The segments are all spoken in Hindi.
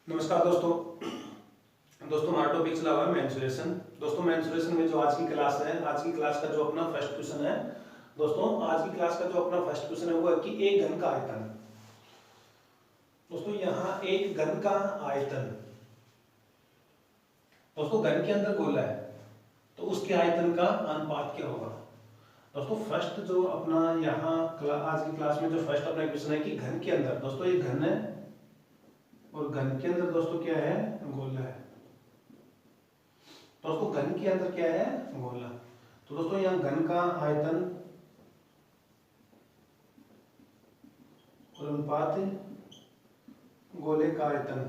नमस्कार दोस्तों। हमारा टॉपिक चला हुआ है मेंसुरेशन। दोस्तों मेंसुरेशन में जो आज की क्लास है, आज की क्लास का जो अपना फर्स्ट क्वेश्चन है, दोस्तों आज की क्लास का जो अपना फर्स्ट क्वेश्चन है वो है कि एक घन का आयतन। दोस्तों यहाँ एक घन का आयतन, दोस्तों घन के अंदर गोला है तो उसके आयतन का अनुपात क्या होगा। दोस्तों फर्स्ट जो अपना यहाँ आज की क्लास में जो फर्स्ट अपना क्वेश्चन है कि घन के अंदर, दोस्तों एक घन है और घन के अंदर दोस्तों क्या है, गोला है। दोस्तों घन के अंदर क्या है, गोला। तो दोस्तों यहाँ घन का आयतन और अनुपात गोले का आयतन।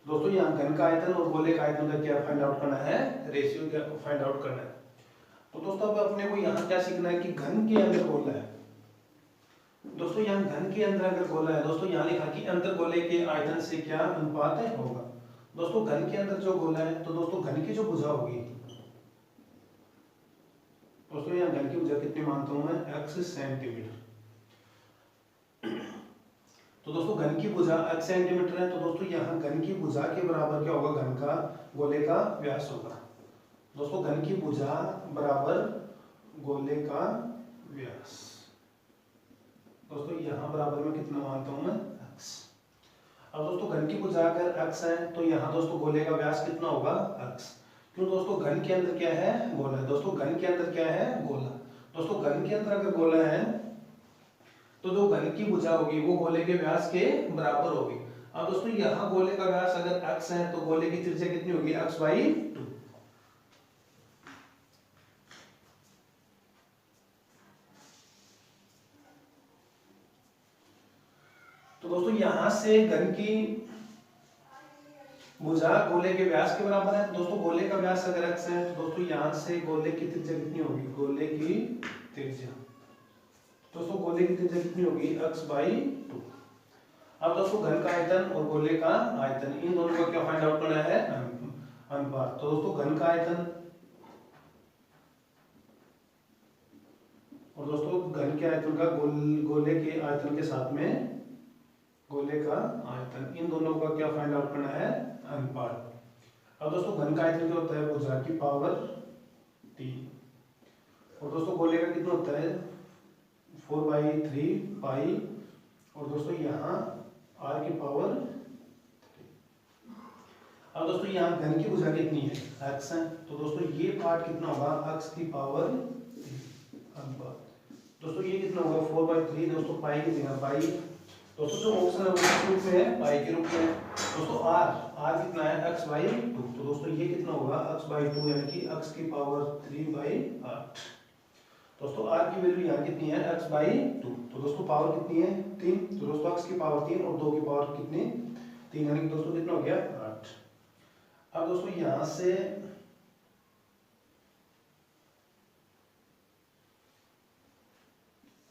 दोस्तों यहाँ घन का आयतन और गोले का आयतन का क्या फाइंड आउट करना है, रेशियो क्या फाइंड आउट करना है। तो दोस्तों अब अपने को यहाँ क्या सीखना है कि घन के अंदर गोला है। दोस्तों यहाँ घन के अंदर अगर गोला है, दोस्तों यहाँ लिखा कि अंतर गोले के आयतन से क्या अनुपात है होगा। दोस्तों घन के अंदर जो गोला है तो दोस्तों घन की जो भुजा होगी, दोस्तों यहाँ घन की भुजा कितनी मानता हूं मैं, x सेंटीमीटर। तो दोस्तों घन की भुजा x सेंटीमीटर है, तो दोस्तों यहाँ घन की भुजा के बराबर क्या होगा, घन का गोले का व्यास होगा। दोस्तों घन की भुजा बराबर गोले का व्यास। दोस्तों यहाँ बराबर में कितना मानता हूं मैं, x। अब दोस्तों घन की भुजा अगर x है तो यहाँ दोस्तों गोले का व्यास कितना होगा, x। क्यों दोस्तों घन के अंदर क्या है, गोला है। दोस्तों घन के अंदर क्या है, गोला। दोस्तों घन के अंदर अगर गोला है तो जो घन की भुजा होगी वो गोले के व्यास के बराबर होगी। अब दोस्तों यहाँ गोले का व्यास अगर x है तो गोले की त्रिज्या कितनी होगी, x/2। तो दोस्तों यहां से घन की भुजा गोले के व्यास के बराबर है। दोस्तों गोले का व्यास अगर x है तो दोस्तों यहां से गोले की त्रिज्या कितनी होगी, गोले की त्रिज्या, दोस्तों गोले की त्रिज्या कितनी होगी, x/2। अब दोस्तों घन का आयतन और गोले का आयतन, इन दोनों का क्या फाइंड आउट करना है, अनुपात। तो दोस्तों घन का आयतन और दोस्तों घन के आयतन का गोले के आयतन के साथ में गोले का आयतन, इन दोनों का क्या फाइंड आउट करना है, अनुपात। अब दोस्तों घन का आयतन क्या होता है, भुजा की पावर 3, और दोस्तों गोले का कितना होता है, 4/3 पाई, और दोस्तों यहाँ r की पावर 3। अब दोस्तों यहाँ घन की भुजा कितनी है, x है, तो दोस्तों ये पार्ट कितना होगा, x की पावर 3 अनुपात। दोस्तों ये कितना होगा, 4/3, दोस्तों पाई की जगह पाई। दोस्तों जो ऑप्शन है वो किस रूप में है, पाई के रूप में। दोस्तों r कितना है, x/2, तो दोस्तों ये कितना होगा, x/2 यानी कि x की पावर 3/8। दोस्तों r की वैल्यू यहाँ कितनी है, x/2, तो दोस्तों पावर कितनी है, 3, तो दोस्तों x की पावर 3 और 2 की पावर कितनी, 3, यानी कि दोस्तों कितना हो गया, 8। अब दोस्तों यहाँ से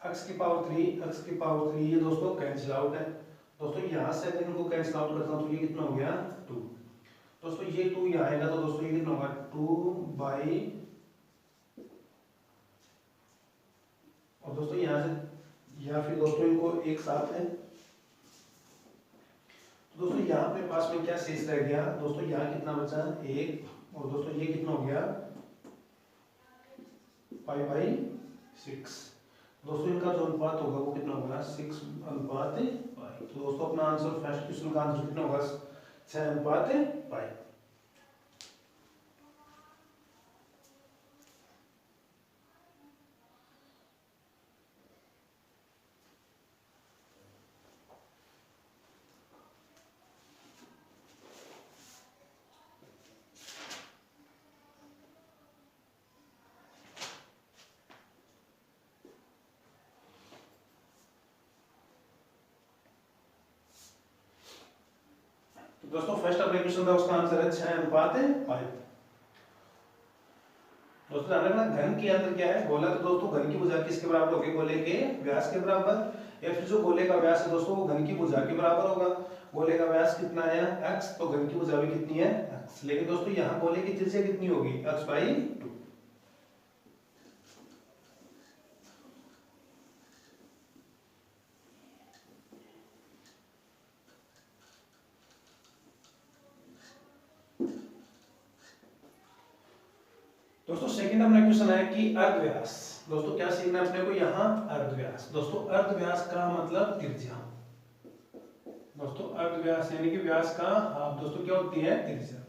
x की पावर 3 ये दोस्तों कैंसिल आउट है। दोस्तों यहाँ से अगर इनको कैंसिल आउट करता हूँ तो ये कितना हो गया, 2। दोस्तों ये 2 यहाँ आएगा तो दोस्तों ये कितना होगा, 2/, और दोस्तों यहाँ से या फिर दोस्तों इनको एक साथ है। तो दोस्तों यहाँ अपने पास में क्या शेष रह गया, दोस्तों यहाँ कितना बचा, 1, और दोस्तों ये कितना हो गया, π/6। दोस्तों इनका जो अनुपात होगा वो कितना होगा, 6/π। तो दोस्तों अपना आंसर फर्स्ट क्वेश्चन का आंसर कितना होगा, 6/π। दोस्तों फर्स्ट अपने क्वेश्चन था उसका आंसर है 6/5। दोस्तों ध्यान रखना घन के अंदर क्या है, गोला। तो दोस्तों घन की भुजा किसके बराबर होगी, गोले के व्यास के बराबर, या फिर जो गोले का व्यास है दोस्तों वो घन की भुजा के बराबर होगा। गोले का व्यास कितना है, x, तो घन की भुजा भी कितनी है, x। लेकिन दोस्तों यहाँ गोले की त्रिज्या कितनी होगी, x/2। दोस्तों सेकंड अपना क्वेश्चन है कि अर्धव्यास। दोस्तों क्या सीखना है अपने को यहाँ, अर्धव्यास। दोस्तों अर्धव्यास का मतलब त्रिज्या। दोस्तों अर्धव्यास यानी कि व्यास का हाफ दोस्तों क्या होती है, त्रिज्या।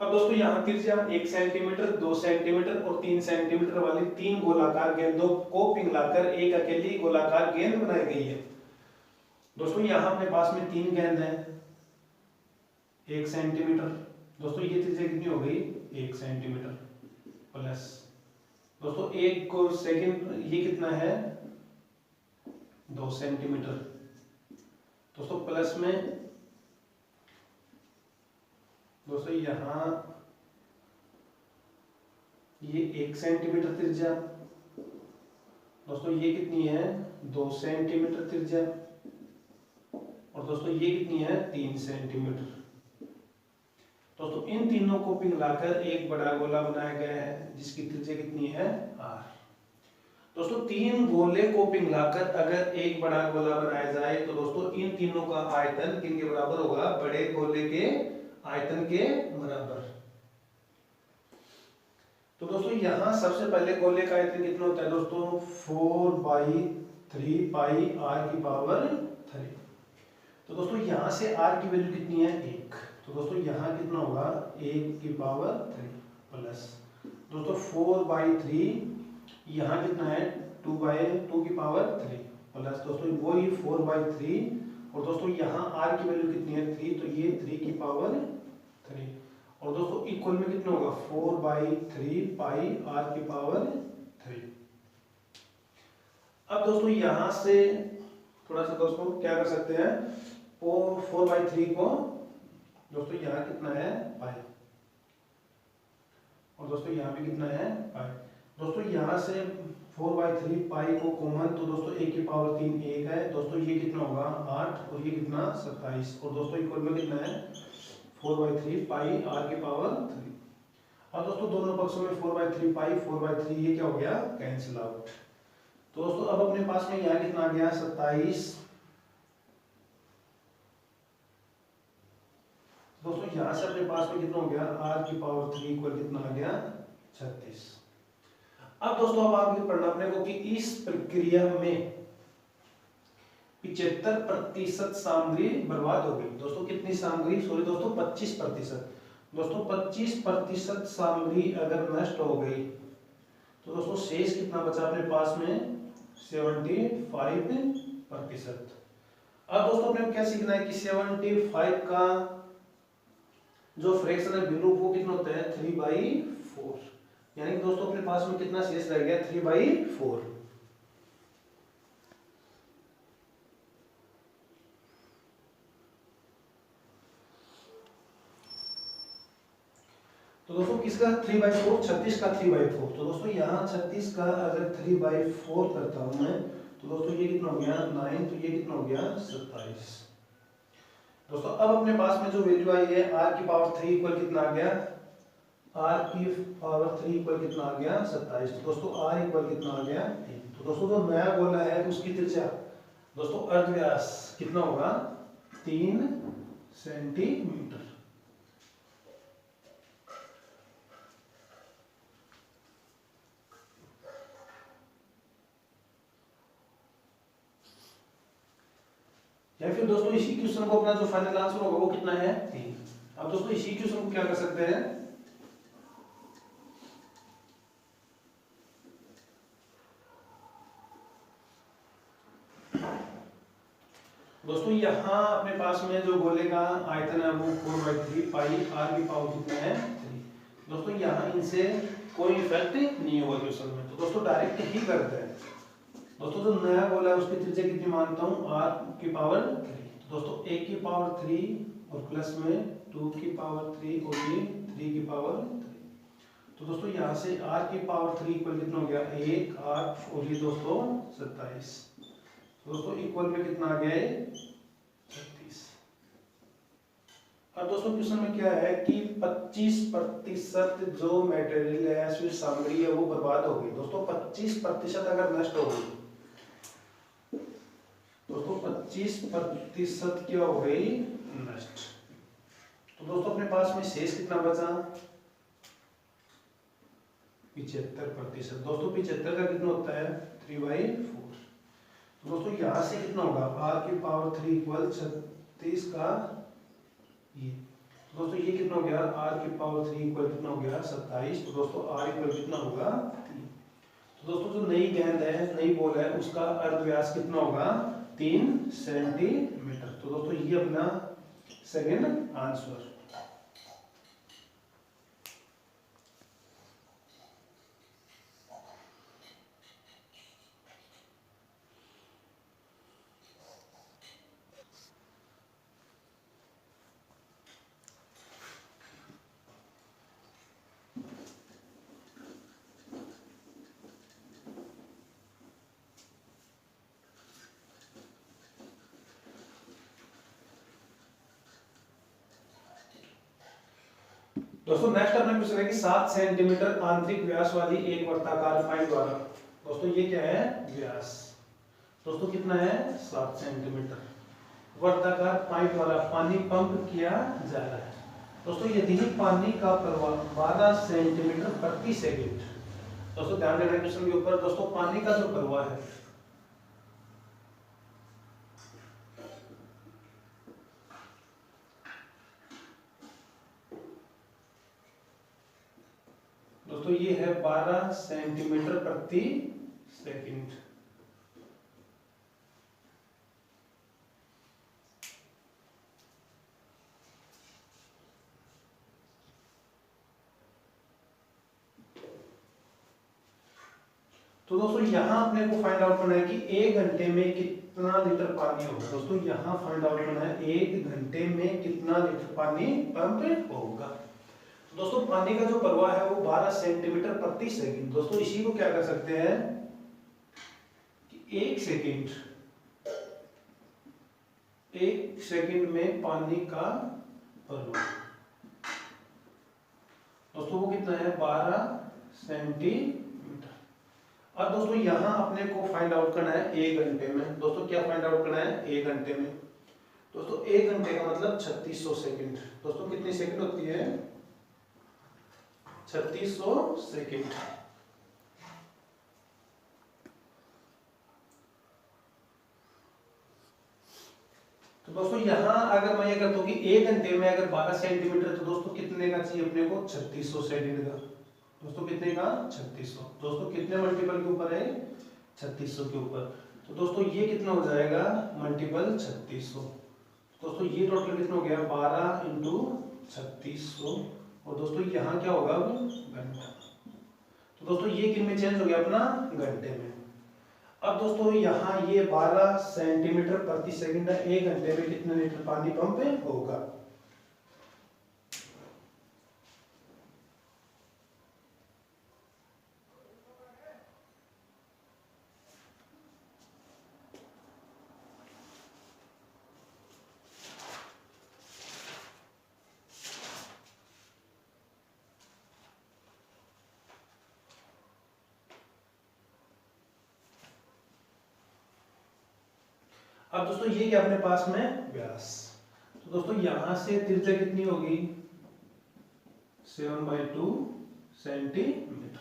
अब दोस्तों यहाँ त्रिज्या 1 सेंटीमीटर, 2 सेंटीमीटर और 3 सेंटीमीटर वाली 3 गोलाकार गेंदों को पिघलाकर एक अकेली गोलाकार गेंद बनाई गई है। दोस्तों यहाँ अपने पास में 3 गेंद है, 1 सेंटीमीटर। दोस्तों ये त्रिज्या कितनी हो गई, 1 सेंटीमीटर प्लस दोस्तों 1 को सेकंड ये कितना है, 2 सेंटीमीटर। दोस्तों प्लस में दोस्तों यहाँ ये 1 सेंटीमीटर त्रिज्या। दोस्तों ये कितनी है, 2 सेंटीमीटर त्रिज्या। और दोस्तों ये कितनी है, 3 सेंटीमीटर। दोस्तों इन तीनों को पिघलाकर एक बड़ा गोला बनाया गया है जिसकी त्रिज्या कितनी है, r। दोस्तों 3 गोले को पिघलाकर अगर एक बड़ा गोला बनाया जाए तो दोस्तों इन तीनों का आयतन किनके बराबर होगा, बड़े गोले के आयतन के बराबर। तो दोस्तों यहाँ सबसे पहले गोले का आयतन कितना होता है दोस्तों, 4/3 पाई r की पावर 3। तो दोस्तों यहाँ से r की वैल्यू कितनी है, 1। तो दोस्तों यहाँ कितना होगा, 1 की पावर 3 प्लस दोस्तों 4/3 यहाँ कितना है, 2 की पावर 3 प्लस दोस्तों वही 4/3 और दोस्तों यहाँ r की वैल्यू कितनी है, 3। तो ये 3 की पावर 3 और दोस्तों इक्वल में कितना होगा, 4/3 पाई r की पावर 3। अब दोस्तों यहाँ से थोड़ा सा दोस्तों क्या कर सकते हैं, 4/3 को दोस्तों यहाँ कितना है, पाई। और दोस्तों यहाँ भी कितना है, पाई। दोस्तों यहाँ से 4/3 पाई को कॉमन, तो दोस्तों 1 की पावर 3 1 है। दोस्तों ये कितना होगा, 8 और ये कितना 27 और दोस्तों इक्वल में कितना है, 4/3 पाई r की पावर 3। और दोस्तों दोनों पक्षों में 4/3 पाई 4/3 ये क्या हो गया, कैंसिल आउट। तो दोस्तों अब अपने पास में यहाँ कितना आ गया, 27। दोस्तों यहाँ से अपने पास में कितना हो गया, r की पावर 3 इक्वल कितना आ गया, 36। अब दोस्तों अब आप ये पढ़ना अपने को कि इस प्रक्रिया में 75% सामग्री बर्बाद हो गई। दोस्तों कितनी सामग्री, सॉरी दोस्तों 25%। दोस्तों 25% सामग्री अगर नष्ट हो गई तो दोस्तों शेष कितना बचा अपने पास में, 75%। अब दोस्तों अपने को क्या सीखना है कि 75 का जो फ्रैक्शन है भिन्न वो कितना होता है, 3/4। यानी कि दोस्तों अपने पास में कितना शेष रह गया, 3/4। तो दोस्तों किसका 3/4, 36 का 3/4। तो दोस्तों यहाँ 36 का अगर 3/4 करता हूं मैं तो दोस्तों ये कितना हो गया, 9। तो ये कितना हो गया, 27। दोस्तों अब अपने पास में जो वैल्यू आई है, r की पावर 3 इक्वल कितना आ गया, r की पावर 3 इक्वल कितना आ गया, 27। तो दोस्तों r इक्वल कितना आ गया, 3। तो दोस्तों जो नया गोला है उसकी त्रिज्या दोस्तों अर्धव्यास कितना होगा, 3 सेंटीमीटर। या फिर दोस्तों इसी क्वेश्चन को अपना जो फाइनल आंसर होगा वो कितना है, 3। अब दोस्तों इसी क्वेश्चन को क्या कर सकते हैं, दोस्तों यहाँ अपने पास में जो गोले का आयतन है वो 4/3 पाई r की पावर कितना है, 3। दोस्तों यहाँ इनसे कोई इफेक्ट नहीं होगा क्वेश्चन में, तो दोस्तों डायरेक्ट ही करते हैं। दोस्तों जो नया गोला है उसकी त्रिज्या कितनी मानता हूँ, r की पावर 3। दोस्तों 1 की पावर 3 और प्लस में 2 की पावर 3 और ये 3 की पावर 3। तो दोस्तों यहाँ से r की पावर 3 इक्वल कितना हो गया, 1 8 और ये दोस्तों 27। दोस्तों इक्वल में कितना आ गया है, 36। अब दोस्तों क्वेश्चन में क्या है कि 25% जो मटेरियल है, फिर सामग्री है वो बर्बाद हो गई। दोस्तों 25% अगर नष्ट हो गई, दोस्तों 25% क्या हो गई, नष्ट। तो दोस्तों अपने पास में शेष कितना बचा, 75%। दोस्तों 75 का कितना होता है 3/4। तो दोस्तों यहाँ से कितना होगा r⁴ इक्वल 36 का ये। तो दोस्तों ये कितना हो गया r⁴ इक्वल कितना हो गया 27। तो दोस्तों r इक्वल कितना होगा 3। तो दोस्तों जो नई गेंद है नई बॉल है उसका अर्धव्यास कितना होगा 3 सेंटीमीटर। तो दोस्तों ये अपना सेकंड आंसर। दोस्तों नेक्स्ट अपना क्वेश्चन है कि 7 सेंटीमीटर आंतरिक व्यास वाली एक वर्ताकार पाइप द्वारा, दोस्तों ये क्या है व्यास, दोस्तों कितना है 7 सेंटीमीटर वर्ताकार पाइप द्वारा पानी पंप किया जा रहा है। दोस्तों यदि पानी का प्रवाह 12 सेंटीमीटर प्रति सेकंड, दोस्तों ध्यान देना क्वेश्चन के ऊपर। दोस्तों पानी का जो प्रवाह है दोस्तों ये है 12 सेंटीमीटर प्रति सेकंड। तो दोस्तों यहाँ अपने को फाइंड आउट करना है कि 1 घंटे में कितना लीटर पानी होगा। दोस्तों यहाँ फाइंड आउट करना है 1 घंटे में कितना लीटर पानी पंप होगा। दोस्तों पानी का जो प्रवाह है वो 12 सेंटीमीटर प्रति सेकंड। दोस्तों इसी को क्या कर सकते हैं कि 1 सेकंड में पानी का प्रवाह, दोस्तों वो कितना है 12 सेंटीमीटर। अब दोस्तों यहाँ अपने को फाइंड आउट करना है 1 घंटे में। दोस्तों क्या फाइंड आउट करना है 1 घंटे में। दोस्तों 1 घंटे का मतलब 3600 सेकंड। दोस्तों कितनी सेकंड होती है 3600 सेकंड। तो दोस्तों यहां अगर मैं ये करता हूं कि 1 घंटे में अगर 12 सेंटीमीटर, तो दोस्तों कितने का चाहिए अपने को 3600 सेकंड का। दोस्तों कितने का 3600। दोस्तों कितने मल्टीपल के ऊपर है 3600 के ऊपर। तो दोस्तों ये कितना हो जाएगा मल्टीपल 3600। दोस्तों ये टोटल कितना हो गया 12 इंटू 3600। और दोस्तों यहाँ क्या होगा अब घंटा। तो दोस्तों ये किन में चेंज हो गया अपना घंटे में। अब दोस्तों यहाँ ये 12 सेंटीमीटर प्रति सेकंड है, 1 घंटे में कितने लीटर पानी पंप होगा। अब दोस्तों ये क्या अपने पास में व्यास। तो दोस्तों यहां से त्रिज्या कितनी होगी 7/2 सेंटीमीटर।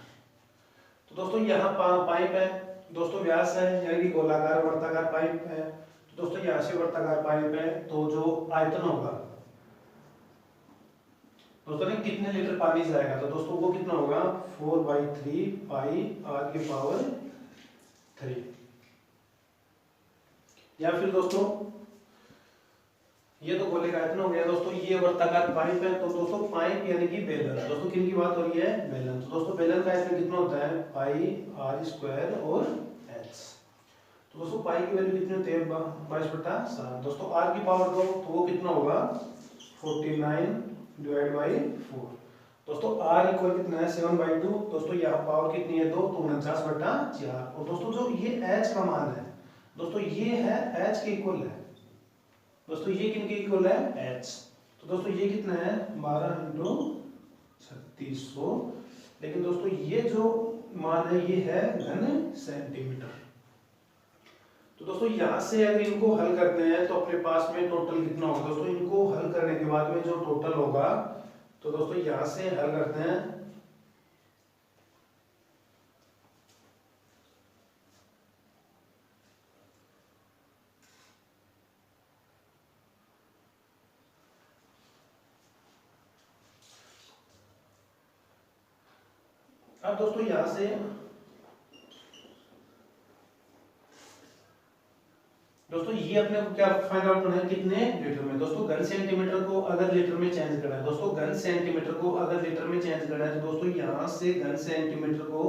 तो दोस्तों यहाँ पाइप है, दोस्तों व्यास है यानी कि गोलाकार वर्ताकार पाइप है। तो दोस्तों यहाँ से वर्ताकार पाइप है, तो जो आयतन होगा दोस्तों ने कितने लीटर पानी जाएगा, तो दोस्तों वो कितना होगा 4/3 पाई r⁴ या फिर दोस्तों ये तो गोले का आयतन हो गया। दोस्तों ये वर्ताकार पाइप है, तो दोस्तों पाइप यानी कि बेलन, दोस्तों किन की बात हो रही है बेलन। तो दोस्तों बेलन का आयतन कितना होता है पाई r² और h। तो दोस्तों पाई की वैल्यू कितनी होती है 22/7। दोस्तों r की पावर 2 तो वो कितना होगा 49/4। दोस्तों r इक्वल कितना है 7/2। दोस्तों यहाँ पावर कितनी है 2 तो 49/4। और दोस्तों जो ये h का मान है दोस्तों ये है h के इक्वल है। दोस्तों ये किन के इक्वल है h। तो दोस्तों ये कितना है 12 इंटू 3600। लेकिन दोस्तों ये जो मान है ये है घन सेंटीमीटर। तो दोस्तों यहां से अगर इनको हल करते हैं तो अपने पास में टोटल कितना होगा। दोस्तों इनको हल करने के बाद में जो टोटल होगा, तो दोस्तों यहां से हल करते हैं अब दोस्तों यहाँ से दोस्तों ये अपने को क्या फाइंड आउट करना है, कितने लीटर में। दोस्तों घन सेंटीमीटर को अगर लीटर में चेंज करना है, दोस्तों घन सेंटीमीटर को अगर लीटर में चेंज करना है तो दोस्तों यहाँ से घन सेंटीमीटर को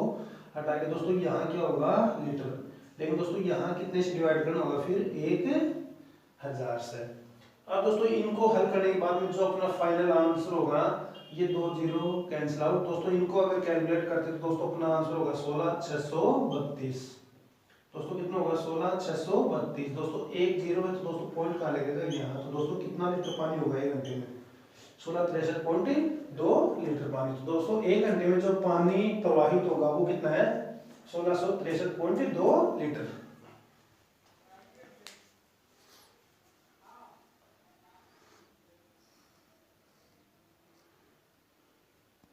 हटा के दोस्तों यहाँ क्या होगा लीटर, लेकिन दोस्तों यहाँ कितने से डिवाइड करना होगा फिर 1000 से। अब दोस्तों इनको हल करने के बाद में जो अपना फाइनल आंसर होगा, ये 2 जीरो कैंसिल आउट। दोस्तों इनको अगर कैलकुलेट करते तो दोस्तों अपना आंसर होगा 16632। दोस्तों कितना होगा 16632। दोस्तों 1 जीरो है तो दोस्तों पॉइंट कहाँ लगेगा यहाँ, तो दोस्तों कितना लीटर पानी होगा 1 घंटे में, 1663.2 लीटर पानी। तो दोस्तों 1 घंटे में जो पानी प्रवाहित होगा वो कितना है 1663.2 लीटर।